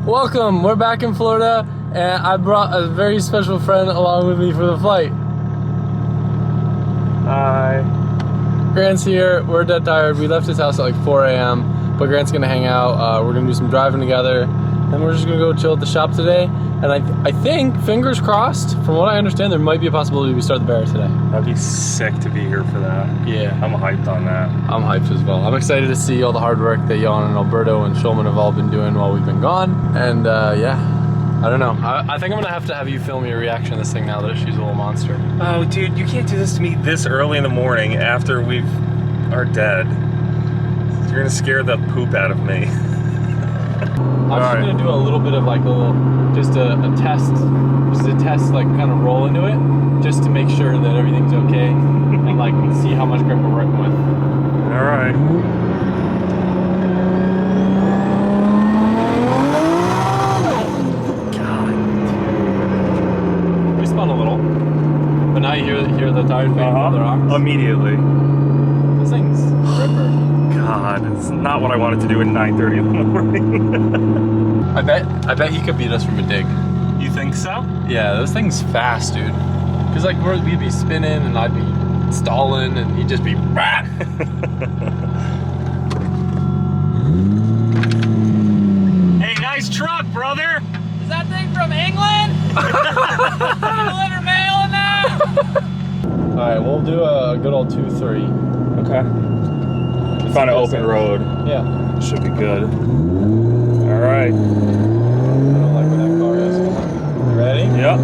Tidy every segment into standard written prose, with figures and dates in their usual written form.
Welcome, we're back in Florida, and I brought a very special friend along with me for the flight. Hi. Grant's here, we're dead tired. We left his house at like 4 a.m., but Grant's gonna hang out. We're gonna do some driving together, and we're just gonna go chill at the shop today. And I think, fingers crossed, from what I understand, there might be a possibility we start the Barra today. That'd be sick to be here for that. Yeah. I'm hyped on that. I'm hyped as well. I'm excited to see all the hard work that Jan and Alberto and Shulman have all been doing while we've been gone. And yeah, I don't know. I think I'm gonna have to have you film your reaction to this thing now that she's a little monster. Oh, dude, you can't do this to me this early in the morning after we are dead. You're gonna scare the poop out of me. I'm just gonna do a little bit of like just a test, like kind of roll into it, just to make sure that everything's okay and like see how much grip we're working with. All right. God. We spun a little, but now you hear the tires being on the rocks. Immediately. This thing's a ripper. God, it's not what I wanted to do at 9:30 in the morning. I bet he could beat us from a dig. You think so? Yeah, those things fast, dude. Cause like we'd be spinning and I'd be stalling and he'd just be rah. Hey, nice truck, brother. Is that thing from England? Deliver mail in that? All right, we'll do a good old 2-3. Okay. Find an open road. Yeah. Should be good. All right. I don't like where that car is. You ready? Yep.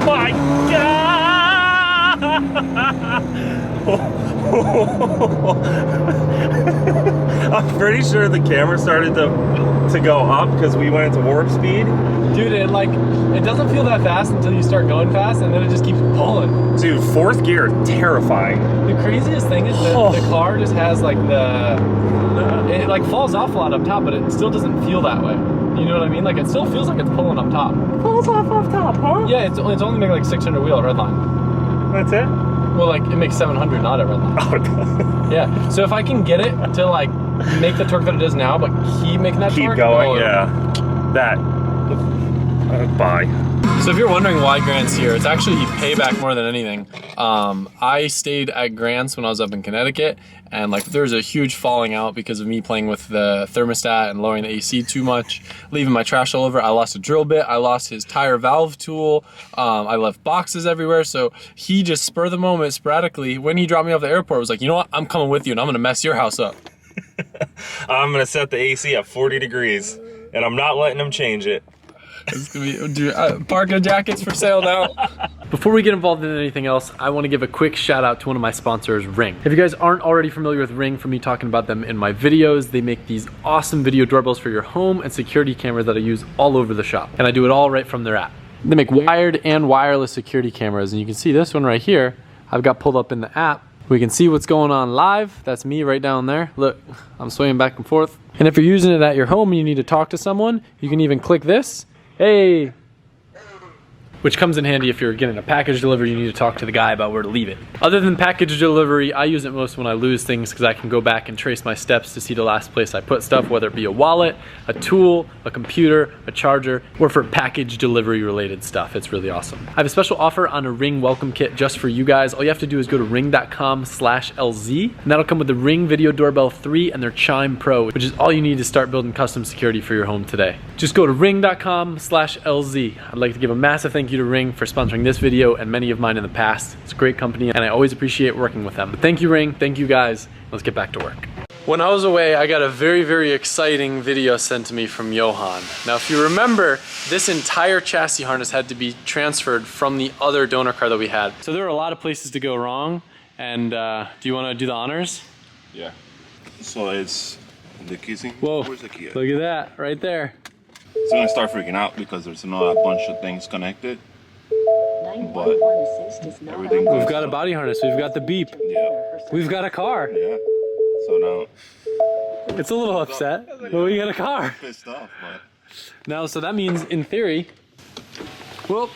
My God! I'm pretty sure the camera started to go up because we went into warp speed. Dude, it doesn't feel that fast until you start going fast, and then it just keeps pulling. Dude, fourth gear, terrifying. The craziest thing is that the car just has like it like falls off a lot up top, but it still doesn't feel that way. You know what I mean? Like it still feels like it's pulling up top. Falls off top, huh? Yeah, it's only making like 600 wheel at redline. That's it? Well, like it makes 700 not at redline. Oh, yeah. So if I can get it to like make the torque that it is now, but keep making that torque. Keep going, yeah. That. Bye. So if you're wondering why Grant's here, it's actually payback more than anything. I stayed at Grant's when I was up in Connecticut, and like there's a huge falling out because of me playing with the thermostat and lowering the AC too much, leaving my trash all over. I lost a drill bit, I lost his tire valve tool, I left boxes everywhere. So he just spur the moment, sporadically, when he dropped me off the airport, was like, you know what, I'm coming with you and I'm gonna mess your house up. I'm gonna set the AC at 40 degrees, and I'm not letting him change it. It's gonna be, dude, parka jackets for sale now. Before we get involved in anything else, I want to give a quick shout out to one of my sponsors, Ring. If you guys aren't already familiar with Ring from me talking about them in my videos, they make these awesome video doorbells for your home and security cameras that I use all over the shop. And I do it all right from their app. They make wired and wireless security cameras, and you can see this one right here, I've got pulled up in the app. We can see what's going on live. That's me right down there. Look, I'm swinging back and forth. And if you're using it at your home and you need to talk to someone, you can even click this. Hey, which comes in handy if you're getting a package delivery, you need to talk to the guy about where to leave it. Other than package delivery, I use it most when I lose things because I can go back and trace my steps to see the last place I put stuff, whether it be a wallet, a tool, a computer, a charger, or for package delivery related stuff. It's really awesome. I have a special offer on a Ring welcome kit just for you guys. All you have to do is go to ring.com/LZ, and that'll come with the Ring Video Doorbell 3 and their Chime Pro, which is all you need to start building custom security for your home today. Just go to ring.com/LZ. I'd like to give a massive thank you to Ring for sponsoring this video and many of mine in the past. It's a great company and I always appreciate working with them. But thank you, Ring. Thank you guys. Let's get back to work. When I was away, I got a very, very exciting video sent to me from Johan. Now, if you remember, this entire chassis harness had to be transferred from the other donor car that we had. So there were a lot of places to go wrong. And do you want to do the honors? Yeah. So it's the kissing. Whoa, Where's the key at? Look at that, right there. It's gonna start freaking out because there's not a bunch of things connected. But everything goes We've got a body harness, we've got the beep. Yeah. We've got a car. Yeah. So now It's a little upset, but we got a car. pissed off, but Now, so that means, in theory, well,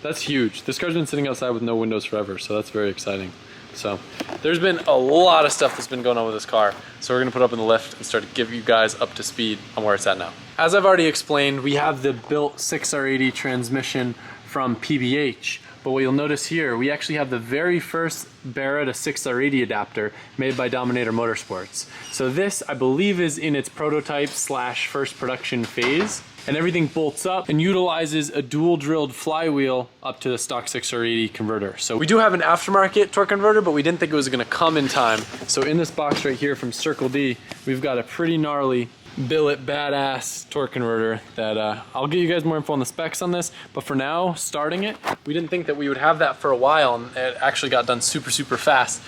that's huge. This car's been sitting outside with no windows forever, so that's very exciting. So there's been a lot of stuff that's been going on with this car. So we're gonna put up in the lift and start to give you guys up to speed on where it's at now. As I've already explained, we have the built 6R80 transmission from PBH. But what you'll notice here, we actually have the very first Barra to 6R80 adapter made by Dominator Motorsports. So this, I believe, is in its prototype slash first production phase. And everything bolts up and utilizes a dual drilled flywheel up to the stock 6R80 converter. So we do have an aftermarket torque converter, but we didn't think it was gonna come in time. So in this box right here from Circle D, we've got a pretty gnarly billet badass torque converter that I'll get you guys more info on the specs on this, but for now, starting it, we didn't think that we would have that for a while, and it actually got done super fast.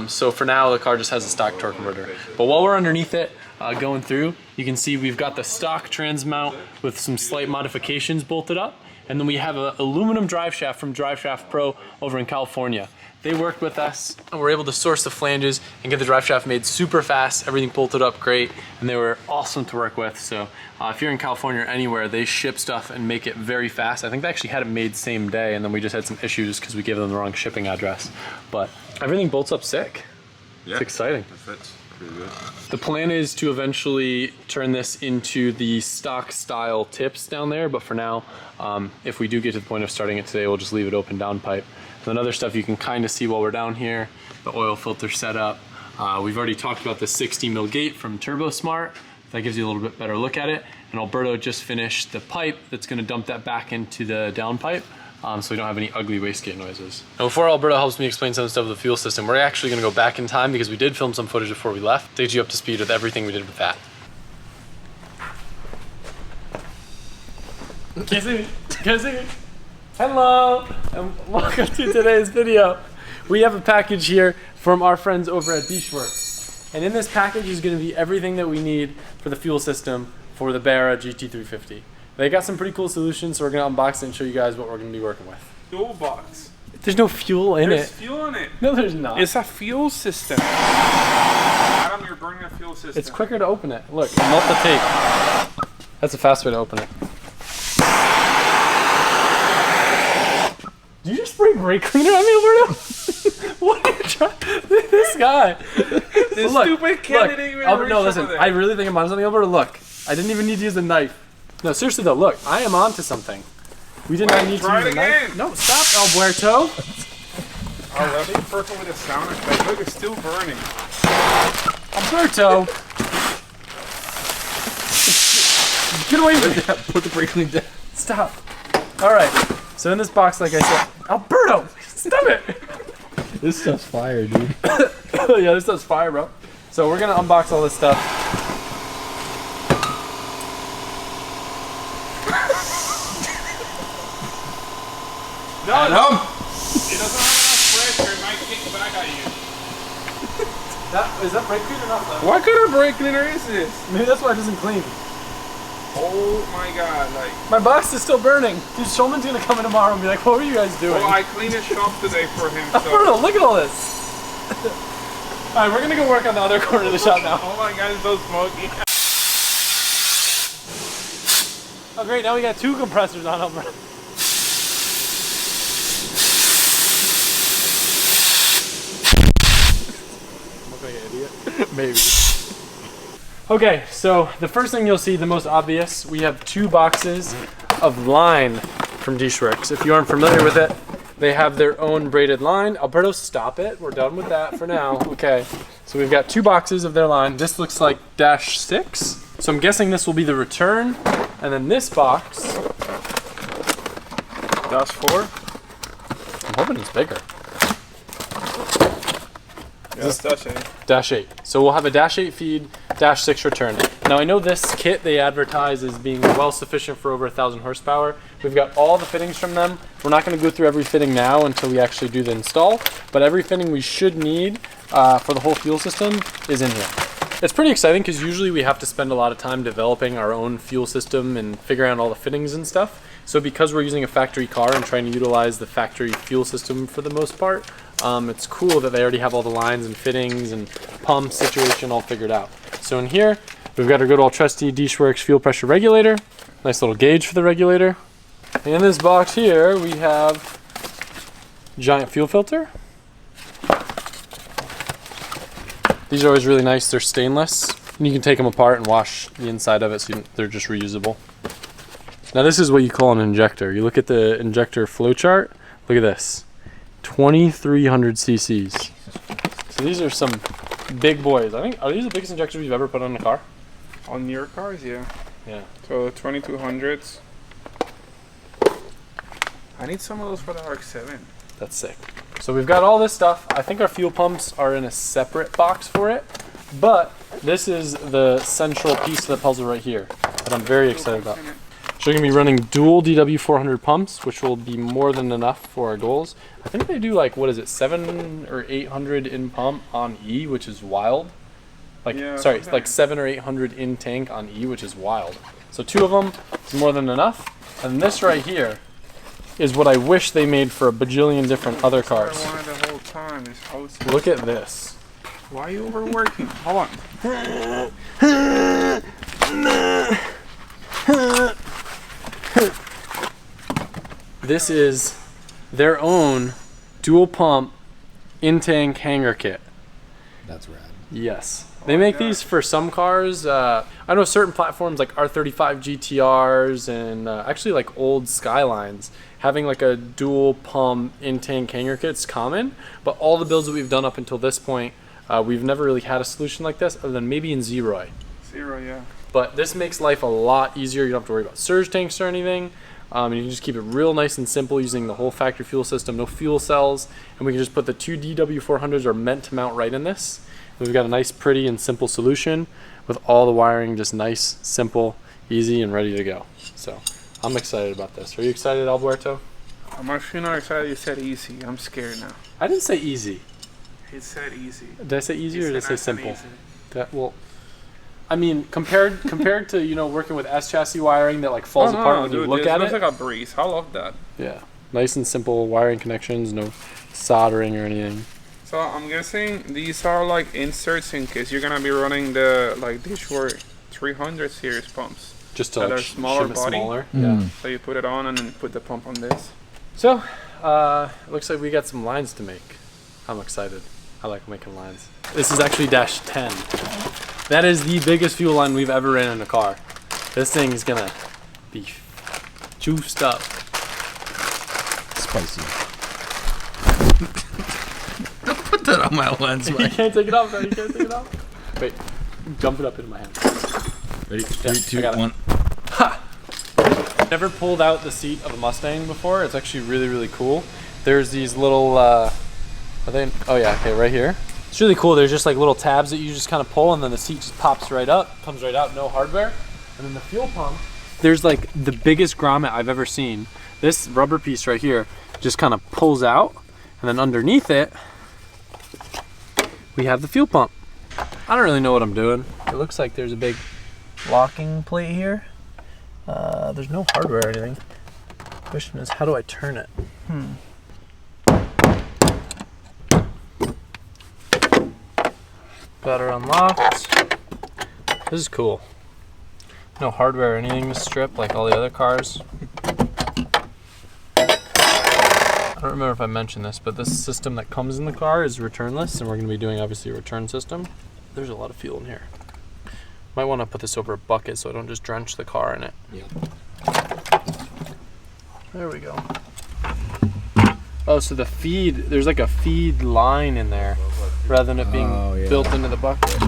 So for now, the car just has a stock torque converter. But while we're underneath it, going through, you can see we've got the stock trans mount with some slight modifications bolted up, and then we have an aluminum drive shaft from Drive Shaft Pro over in California. They worked with us and were able to source the flanges and get the drive shaft made super fast, everything bolted up great, and they were awesome to work with. So if you're in California or anywhere, they ship stuff and make it very fast. I think they actually had it made same day, and then we just had some issues because we gave them the wrong shipping address. But everything bolts up sick. Yeah, it's exciting. It fits pretty good. The plan is to eventually turn this into the stock style tips down there, but for now, if we do get to the point of starting it today, we'll just leave it open downpipe. And other stuff you can kind of see while we're down here, the oil filter setup. We've already talked about the 60 mil gate from Turbo Smart. That gives you a little bit better look at it. And Alberto just finished the pipe that's gonna dump that back into the downpipe, so we don't have any ugly wastegate noises. Now before Alberto helps me explain some stuff with the fuel system, we're actually gonna go back in time because we did film some footage before we left to get you up to speed with everything we did with that. Can you see me? Can you see me? Hello, and welcome to today's video. We have a package here from our friends over at Dishworks. And in this package is gonna be everything that we need for the fuel system for the Barra GT350. They got some pretty cool solutions, so we're gonna unbox it and show you guys what we're gonna be working with. Fuel box. There's no fuel in There's it. fuel in it. No, there's not. It's a fuel system. Adam, you're burning a fuel system. It's quicker to open it. Look, melt the tape. That's a fast way to open it. Did you just spray brake cleaner on me, Alberto? What are you trying? This guy. This stupid kid didn't even reach no, listen. over there. I really think I'm onto something, Alberto. Look, I didn't even need to use a knife. No, seriously though, look, I am onto something. We did not need to try use it a knife. again. No, stop, Alberto. Oh, let me purple with a sound effect. Look, it's still burning. Alberto. Get away with that. Put the brake clean down. Stop. All right. So in this box, like I said, Alberto, stop it. This stuff's fire, dude. Yeah, this stuff's fire, bro. So we're gonna unbox all this stuff. No, it doesn't have enough pressure. It might kick back at you. Is that brake cleaner or not? Though? What kind of brake cleaner is this? Maybe that's why it doesn't clean. Oh my god, like. My box is still burning. Dude, Shulman's gonna come in tomorrow and be like, what were you guys doing? Well, I cleaned his shop today for him, so. Alberto, look at all this. Alright, we're gonna go work on the other corner of the shop now. Oh my god, it's so smoky. Oh great, now we got two compressors on Alberto. Look like an idiot. Maybe. Okay, so the first thing you'll see, the most obvious, we have two boxes of line from Dishworks. If you aren't familiar with it, they have their own braided line. Alberto, stop it. We're done with that for now. Okay, so we've got two boxes of their line. This looks like -6. So I'm guessing this will be the return. And then this box, -4. I'm hoping it's bigger. Yeah, it's -8. -8. So we'll have a -8 feed, -6 return. Now I know this kit they advertise as being well sufficient for over 1,000 horsepower. We've got all the fittings from them. We're not going to go through every fitting now until we actually do the install, but every fitting we should need for the whole fuel system is in here. It's pretty exciting because usually we have to spend a lot of time developing our own fuel system and figuring out all the fittings and stuff. So because we're using a factory car and trying to utilize the factory fuel system for the most part, it's cool that they already have all the lines and fittings and pump situation all figured out. So in here, we've got our good old trusty Dishworks fuel pressure regulator. Nice little gauge for the regulator. In this box here, we have giant fuel filter. These are always really nice. They're stainless. And you can take them apart and wash the inside of it, so they're just reusable. Now this is what you call an injector. You look at the injector flow chart. Look at this, 2,300 cc's. So these are some big boys. I think, are these the biggest injectors we've ever put on a car? On your cars, yeah. Yeah. So the 2200s. I need some of those for the RX-7. That's sick. So we've got all this stuff. I think our fuel pumps are in a separate box for it, but this is the central piece of the puzzle right here that I'm very excited about. So we're gonna be running dual DW400 pumps, which will be more than enough for our goals. I think they do like, what is it, 700 or 800 in pump on E, which is wild. Like, yeah, sorry, like 700 or 800 in tank on E, which is wild. So 2 of them is more than enough. And this right here is what I wish they made for a bajillion different other cars. I wanted the whole time is hoses. Look at this. Why are you overworking? Hold on. This is their own dual pump in-tank hanger kit. That's rad. Yes. They make these for some cars. I know certain platforms like R35 GTRs and actually like old Skylines, having like a dual pump in-tank hanger kit's common, but all the builds that we've done up until this point, we've never really had a solution like this other than maybe in Zeroy. Zero, yeah. But this makes life a lot easier. You don't have to worry about surge tanks or anything. And you can just keep it real nice and simple using the whole factory fuel system, no fuel cells. And we can just put the 2 DW400s are meant to mount right in this. And we've got a nice, pretty, and simple solution with all the wiring just nice, simple, easy, and ready to go. So I'm excited about this. Are you excited, Alberto? I'm actually not excited you said easy. I'm scared now. I didn't say easy. He said easy. Did I say easy or did I say simple? Easy. That, well, I mean, compared to, you know, working with S chassis wiring that like falls apart when you look at it. It looks like a breeze. I love that. Yeah, nice and simple wiring connections, no soldering or anything. So I'm guessing these are like inserts in case you're gonna be running the like Dishware 300 series pumps. Just to that like are smaller body. smaller. Yeah. So you put it on and then put the pump on this. So it looks like we got some lines to make. I'm excited. I like making lines. This is actually dash 10. That is the biggest fuel line we've ever ran in a car. This thing is gonna be juiced up. Spicy. Don't put that on my lens, You man. can't take it off, though. You can't take it off. Wait, jump it up into my hand. Ready? Yeah, 3, 2, I got it. 1. Ha! Never pulled out the seat of a Mustang before. It's actually really, really cool. There's these little, are they? Oh yeah, okay, right here. It's really cool. There's just like little tabs that you just kind of pull, and then the seat just pops right up, comes right out, no hardware. And then the fuel pump, there's like the biggest grommet I've ever seen. This rubber piece right here just kind of pulls out, and then underneath it, we have the fuel pump. I don't really know what I'm doing. It looks like there's a big locking plate here. There's no hardware or anything. Question is, how do I turn it? Got her unlocked. This is cool. No hardware or anything to strip like all the other cars. I don't remember if I mentioned this, but this system that comes in the car is returnless, and we're going to be doing obviously a return system. There's a lot of fuel in here. Might want to put this over a bucket so I don't just drench the car in it. Yeah. There we go. Oh, so the feed, there's like a feed line in there rather than it being built into the bucket.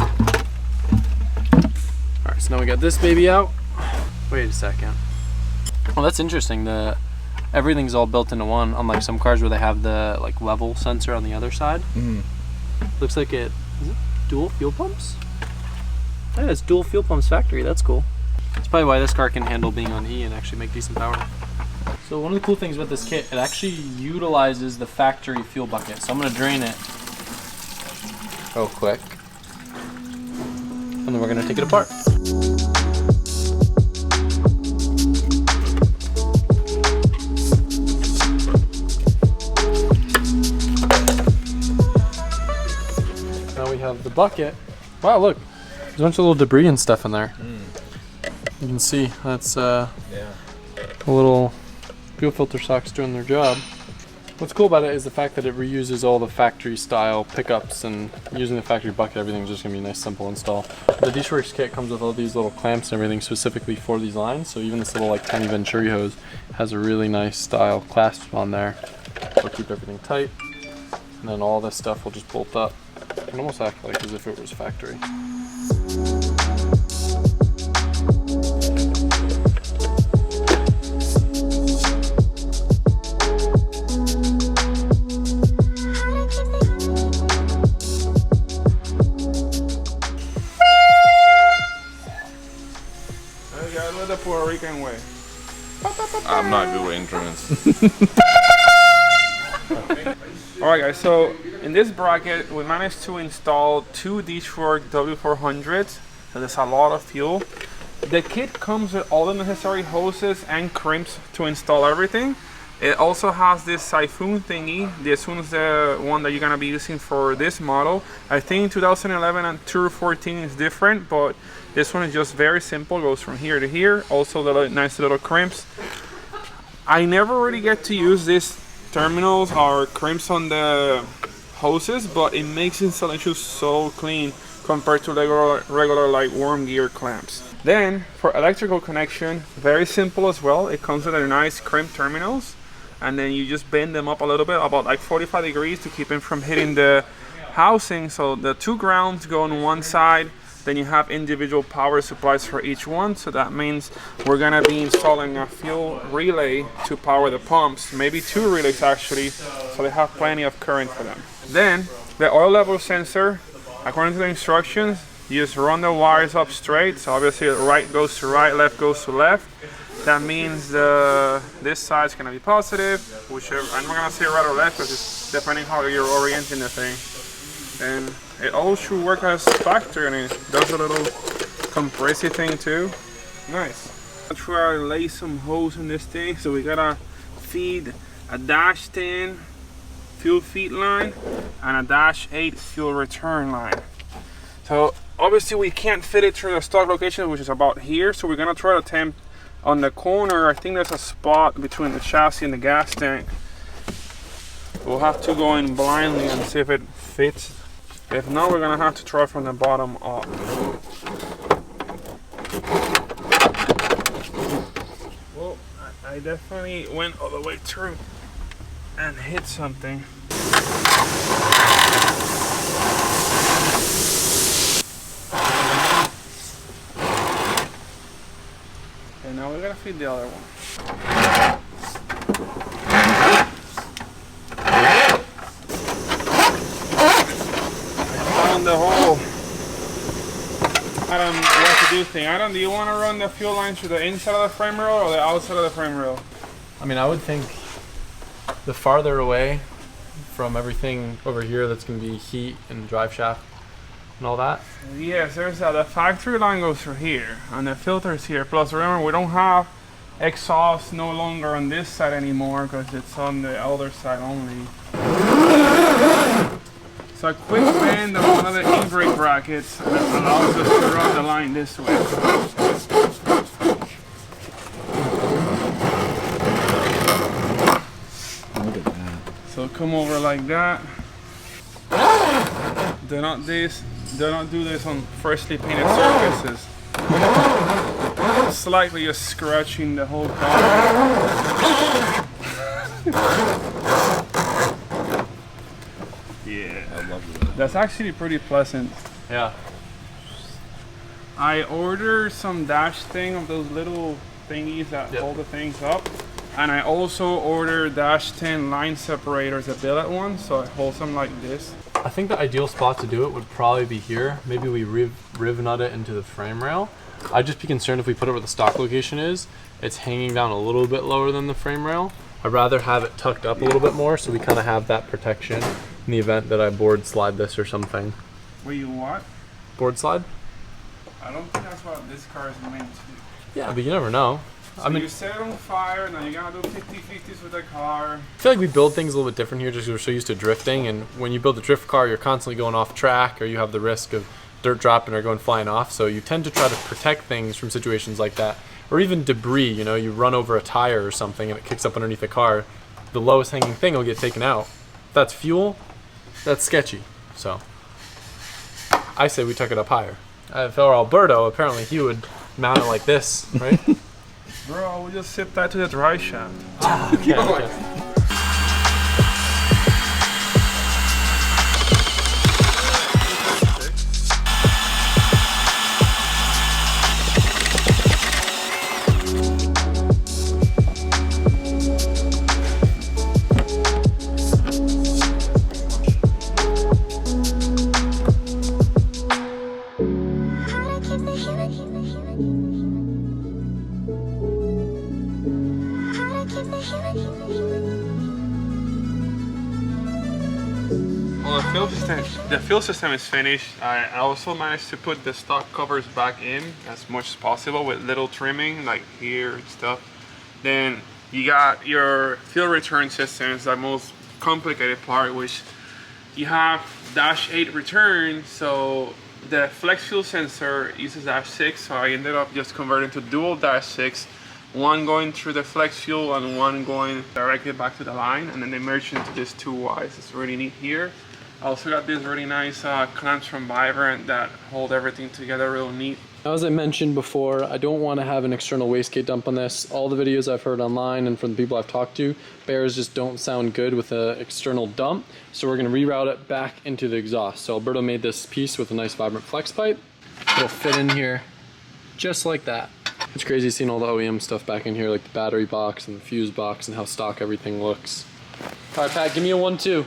Alright, so now we got this baby out. Wait a second. Well, that's interesting. Everything's all built into one, unlike some cars where they have the like level sensor on the other side. Looks like is it dual fuel pumps? Yeah, it's dual fuel pumps factory. That's cool. That's probably why this car can handle being on E and actually make decent power. So one of the cool things with this kit, it actually utilizes the factory fuel bucket. So I'm gonna drain it real quick, and then we're gonna take it apart. Now we have the bucket. Wow, look, there's a bunch of little debris and stuff in there. You can see that's a little fuel filter socks doing their job. What's cool about it is the fact that it reuses all the factory style pickups, and using the factory bucket, everything's just gonna be a nice, simple install. The Dishworks kit comes with all these little clamps and everything specifically for these lines, so even this little like tiny Venturi hose has a really nice style clasp on there. It'll keep everything tight, and then all this stuff will just bolt up. It can almost act like as if it was factory. The Puerto Rican way. I'm not good with instruments. Alright guys, so in this bracket we managed to install 2 Dishwork W400s, so there's a lot of fuel. The kit comes with all the necessary hoses and crimps to install everything. It also has this siphon thingy. This one's the one that you're gonna be using for this model. I think 2011 and 2014 is different, but this one is just very simple, goes from here to here. Also nice little crimps. I never really get to use these terminals or crimps on the hoses, but it makes installation so clean compared to regular like worm gear clamps. Then for electrical connection, very simple as well. It comes with a nice crimp terminals, and then you just bend them up a little bit, about like 45 degrees to keep them from hitting the housing. So the 2 grounds go on one side, then you have individual power supplies for each one. So that means we're gonna be installing a fuel relay to power the pumps, maybe 2 relays actually, so they have plenty of current for them. Then the oil level sensor, according to the instructions, you just run the wires up straight. So obviously right goes to right, left goes to left. That means this side is gonna be positive, whichever. I'm not gonna say right or left because it's depending how you're orienting the thing. And it all should work as factory, and it does a little compressive thing too. Nice. I'll try to lay some hose in this thing. So we gotta feed a -10 fuel feed line and a -8 fuel return line. So obviously we can't fit it through the stock location, which is about here. So we're gonna try to attempt on the corner. I think there's a spot between the chassis and the gas tank. We'll have to go in blindly and see if it fits. If not, we're gonna have to try from the bottom up. Well, I definitely went all the way through and hit something. And now we're gonna feed the other one. The whole what to do thing. Do you want to run the fuel line through the inside of the frame rail or the outside of the frame rail? I mean, I would think the farther away from everything over here that's going to be heat and drive shaft and all that. Yes, there's the factory line goes through here and the filter's here. Plus remember, we don't have exhaust no longer on this side anymore because it's on the other side only. So a quick bend of one of the e-brake brackets allows us to run the line this way. Look at that. So come over like that. Do not do this on freshly painted surfaces. Slightly just scratching the whole car. Yeah, I love that. That's actually pretty pleasant. Yeah. I ordered some dash thing of those little thingies that hold the things up, and I also ordered -10 line separators, a billet one, so it holds them like this. I think the ideal spot to do it would probably be here. Maybe we riv nut it into the frame rail. I'd just be concerned if we put it where the stock location is, it's hanging down a little bit lower than the frame rail. I'd rather have it tucked up a little bit more so we kind of have that protection in the event that I board slide this or something. Wait, you what? Board slide? I don't think that's what this car is meant to do. Yeah, but you never know. So I mean, you set it on fire, and then you're gonna do 50-50s with the car. I feel like we build things a little bit different here just because we're so used to drifting, and when you build a drift car, you're constantly going off track, or you have the risk of dirt dropping or going flying off, so you tend to try to protect things from situations like that. Or even debris, you know, you run over a tire or something and it kicks up underneath the car. the lowest hanging thing will get taken out. If that's fuel, that's sketchy. So I say we tuck it up higher. If I were Alberto, apparently he would mount it like this, right? Bro, we just zip that to the drive shaft. Okay. Well, the fuel system is finished. I also managed to put the stock covers back in as much as possible with little trimming like here and stuff. Then you got your fuel return system, is the most complicated part, which you have dash 8 return. So the flex fuel sensor uses dash 6, so I ended up just converting to dual dash 6, one going through the flex fuel and one going directly back to the line, and then they merge into these two Ys. It's really neat here. I also got these really nice clamps from Vibrant that hold everything together real neat. Now, as I mentioned before, I don't want to have an external wastegate dump on this. All the videos I've heard online and from the people I've talked to, bears just don't sound good with an external dump. So we're going to reroute it back into the exhaust. So Alberto made this piece with a nice Vibrant flex pipe. It'll fit in here just like that. It's crazy seeing all the OEM stuff back in here, like the battery box and the fuse box and how stock everything looks. All right, Pat, give me a 1-2.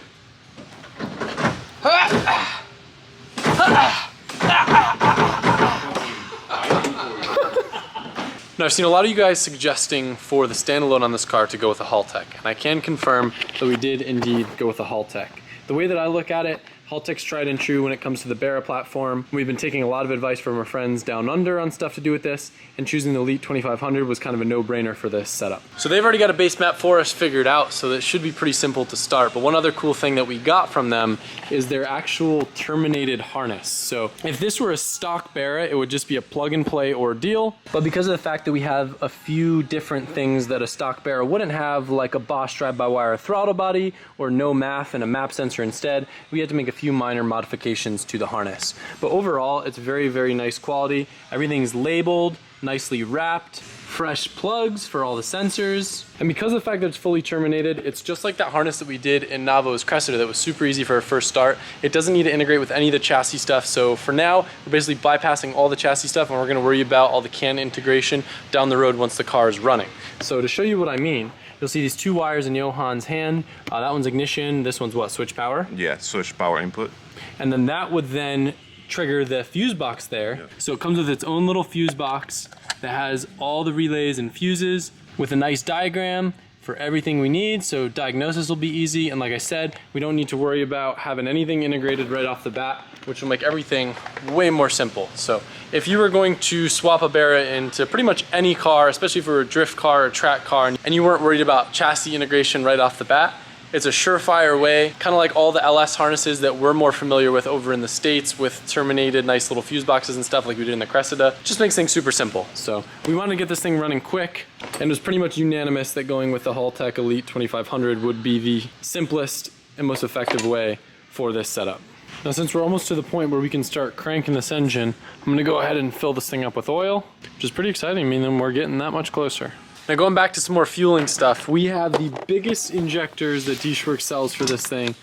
Now, I've seen a lot of you guys suggesting for the standalone on this car to go with a Haltech, and I can confirm that we did indeed go with a Haltech. The way that I look at it, Haltech's tried and true when it comes to the Barra platform. We've been taking a lot of advice from our friends down under on stuff to do with this, and choosing the Elite 2500 was kind of a no-brainer for this setup. So they've already got a base map for us figured out, so that should be pretty simple to start. But one other cool thing that we got from them is their actual terminated harness. So if this were a stock Barra, it would just be a plug-and-play ordeal. But because of the fact that we have a few different things that a stock Barra wouldn't have, like a Bosch drive-by-wire throttle body or no MAF and a map sensor instead, we had to make a few minor modifications to the harness. But overall, it's very, very nice quality. Everything's labeled, nicely wrapped, fresh plugs for all the sensors. And because of the fact that it's fully terminated, it's just like that harness that we did in Navo's Cressida that was super easy for our first start. It doesn't need to integrate with any of the chassis stuff. So for now, we're basically bypassing all the chassis stuff, and we're gonna worry about all the CAN integration down the road once the car is running. So to show you what I mean, you'll see these two wires in Johan's hand. That one's ignition, this one's what, switch power? Yeah, switch power input. And then that would then trigger the fuse box there. Yep. So it comes with its own little fuse box that has all the relays and fuses with a nice diagram for everything we need. So diagnosis will be easy. And like I said, we don't need to worry about having anything integrated right off the bat, which will make everything way more simple. So if you were going to swap a Barra into pretty much any car, especially if it were a drift car or track car, and you weren't worried about chassis integration right off the bat, it's a surefire way, kind of like all the LS harnesses that we're more familiar with over in the States with terminated nice little fuse boxes and stuff like we did in the Cressida. Just makes things super simple. So we wanted to get this thing running quick, and it was pretty much unanimous that going with the Haltech Elite 2500 would be the simplest and most effective way for this setup. Now, since we're almost to the point where we can start cranking this engine, I'm gonna go ahead and fill this thing up with oil, which is pretty exciting, meaning we're getting that much closer. Now, going back to some more fueling stuff, we have the biggest injectors that Dishworks sells for this thing.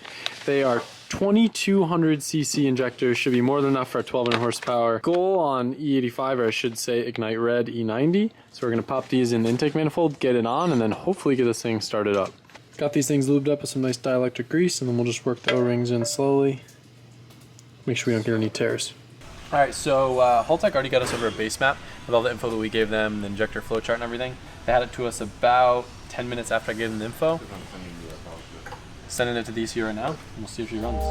They are 2200 cc injectors, should be more than enough for a 1200 horsepower. Goal on E85, or I should say Ignite Red E90. So we're gonna pop these in the intake manifold, get it on, and then hopefully get this thing started up. Got these things lubed up with some nice dielectric grease, and then we'll just work the O-rings in slowly. Make sure we don't get any tears. All right, so Haltech already got us over a base map with all the info that we gave them, the injector flow chart and everything. They had it to us about 10 minutes after I gave them the info. Sending it to the ECU right now, and we'll see if she runs.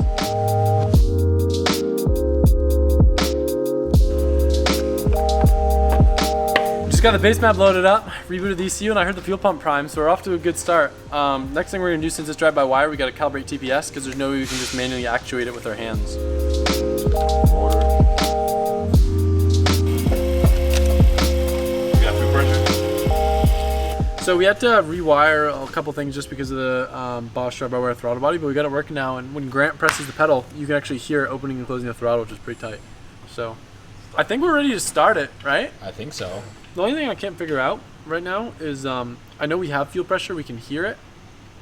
Just got the base map loaded up, rebooted the ECU, and I heard the fuel pump prime, so we're off to a good start. Next thing we're gonna do, since it's drive-by-wire, we gotta calibrate TPS, because there's no way we can just manually actuate it with our hands. So So we had to rewire a couple things just because of the Bosch drive-by-wire throttle body, but we got it working now. And when Grant presses the pedal, you can actually hear it opening and closing the throttle, which is pretty tight. So I think we're ready to start it, right? I think so. The only thing I can't figure out right now is I know we have fuel pressure, we can hear it.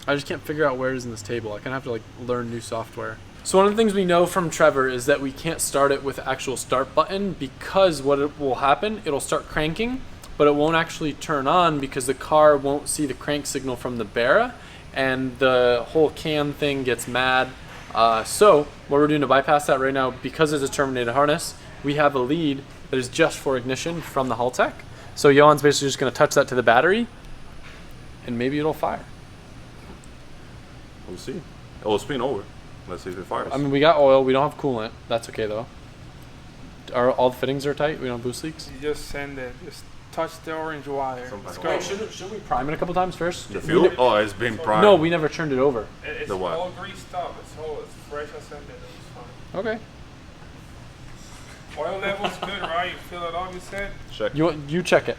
I just can't figure out where it is in this table. I kind of have to like learn new software. So one of the things we know from Trevor is that we can't start it with the actual start button because what will happen, it'll start cranking, but it won't actually turn on because the car won't see the crank signal from the Barra and the whole cam thing gets mad. So what we're doing to bypass that right now, because it's a terminated harness, we have a lead that is just for ignition from the Haltech. So Johan's basically just gonna touch that to the battery and maybe it'll fire. We'll see. Oh, spin over. Let's see if it fires. I mean, we got oil, we don't have coolant. That's okay though. All the fittings are tight, we don't have boost leaks. You just send it. Just touch the orange wire. Let's go. Wait, shouldn't we prime it a couple times first? The fuel? Oh, it's been primed. No, we never turned it over. It's The what? all greased up. It's fresh as send it. It's fine. Okay. Oil level's good, right? You fill it up, you said? Check. You check it.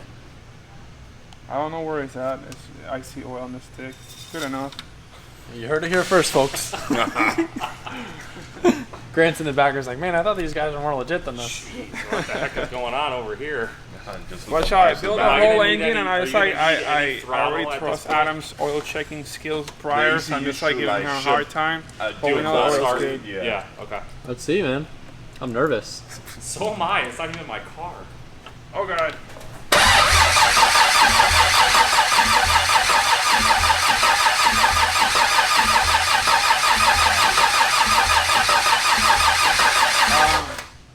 I don't know where it's at. I see oil on the stick. It's good enough. You heard it here first, folks. Grant's in the background's like, man, I thought these guys were more legit than this. What the heck is going on over here? Watch out, I built a Are you whole gonna need engine any- and I are was you like, gonna need any I throttle already at trust this point? Adam's oil checking skills prior, so I'm just like giving him a hard time. Do we it know full oil's start. good. Yeah, okay. Let's see, man. I'm nervous. So am I. It's not even my car. Oh god.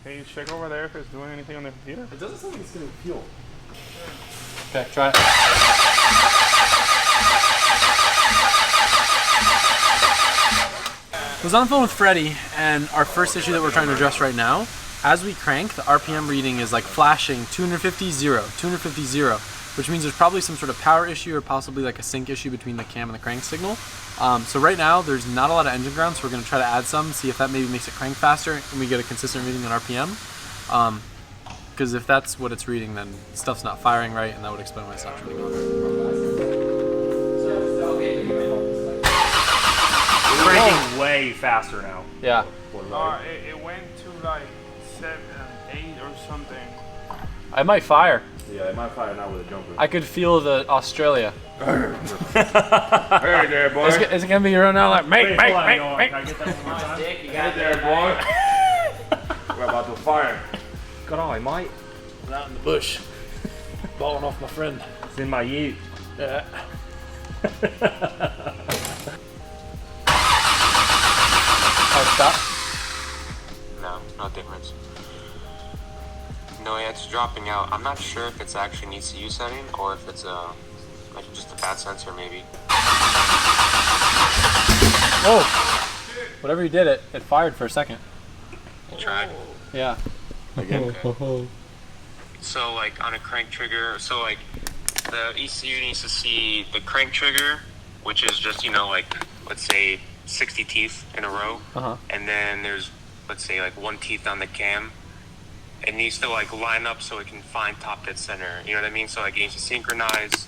Can you check over there if it's doing anything on the computer? It doesn't sound like it's getting fuel. Okay, try it. I was on the phone with Freddie, and our first issue that we're trying to address right now, as we crank, the RPM reading is like flashing 250, 0, 250, 0, which means there's probably some sort of power issue or possibly like a sync issue between the cam and the crank signal. So right now, there's not a lot of engine ground, so we're gonna try to add some, see if that maybe makes it crank faster and we get a consistent reading on RPM. Because if that's what it's reading, then stuff's not firing right, and that would explain why it's not turning on. We're cranking way faster now. Yeah. It went to like 7, 8 or something. I might fire. Yeah, it might fire now with a jumper. I could feel the Australia. Hey there, boy. Is it gonna be your own now? Like, mate. Can I get that one more time? Hey there, boy. We're about to fire. Good on, mate. I'm out in the bush, balling off my friend. It's in my ute. Yeah. Stop. No, no difference. No, yeah, it's dropping out. I'm not sure if it's actually an ECU setting or if it's like just a bad sensor maybe. Whoa! Whatever you did, it fired for a second. You tried. Yeah. Okay. So like on a crank trigger, so like the ECU needs to see the crank trigger, which is just, you know, like let's say 60 teeth in a row, and then there's, let's say, like 1 teeth on the cam. It needs to like line up so it can find top dead center. You know what I mean? So like it needs to synchronize.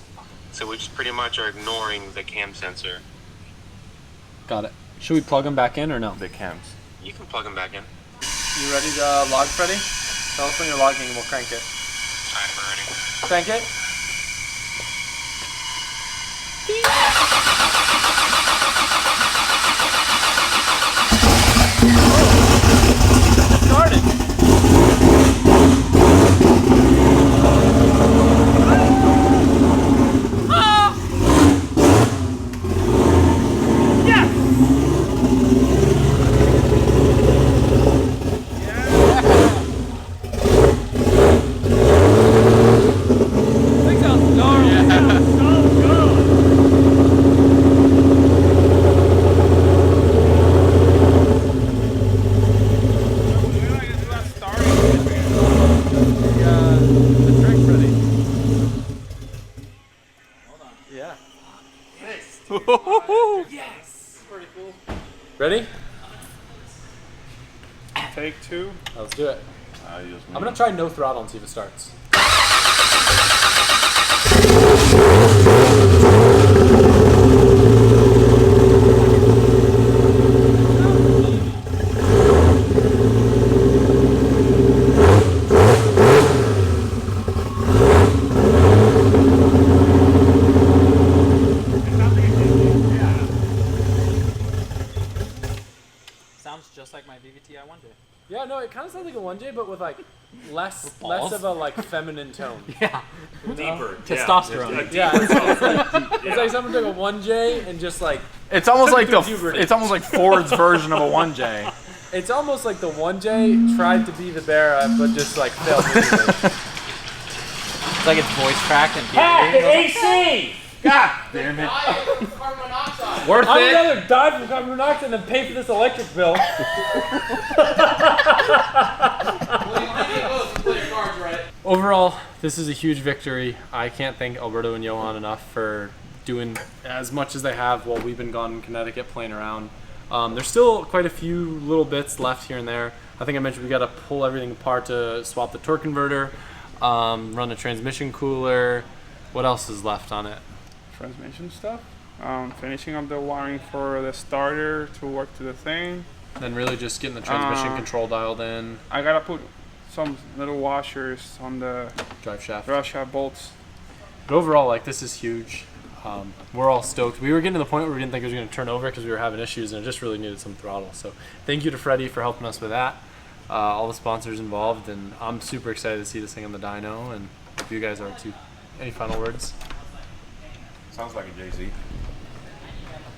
So we just pretty much are ignoring the cam sensor. Got it. Should we plug them back in or no? The cams. You can plug them back in. You ready to log, Freddie? Tell us when you're logging and we'll crank it. Alright, we're ready. Crank it. Started. Yes! Pretty cool. Ready? Take 2. Let's do it. I'm I'm gonna try no throttle and see if it starts. with like less of a like feminine tone. Yeah. Deeper. Testosterone. Yeah, it's like someone took a 1J and just like It's almost like through puberty. it's almost like Ford's version of a 1J. it's almost like the 1J tried to be the Barra but just like failed miserably. It's like it's voice cracked and AC! God damn it. Worth I'd it. rather die from carbon monoxide than pay for this electric bill. Overall, this is a huge victory. I can't thank Alberto and Johan enough for doing as much as they have while we've been gone in Connecticut playing around. There's still quite a few little bits left here and there. I think I mentioned we got to pull everything apart to swap the torque converter, run the transmission cooler. What else is left on it? Transmission stuff. Finishing up the wiring for the starter to work to the thing. Then really just getting the transmission control dialed in, I gotta put some little washers on the drive shaft. bolts. But overall, like, this is huge. We're all stoked. We were getting to the point where we didn't think it was going to turn over because we were having issues and it just really needed some throttle. So thank you to Freddie for helping us with that. All the sponsors involved, and I'm super excited to see this thing on the dyno, and hope you guys are too. Any final words? Sounds like a Jay-Z.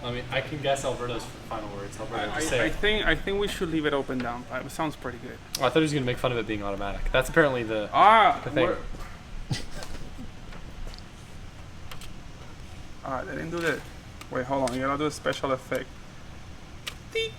I mean, I can guess Alberto's final words. Alberto, just say I it. think we should leave it open down. It sounds pretty good. Oh, I thought he was going to make fun of it being automatic. That's apparently the thing. Alright, I didn't do that. Wait, hold on. You gotta do a special effect. Teek.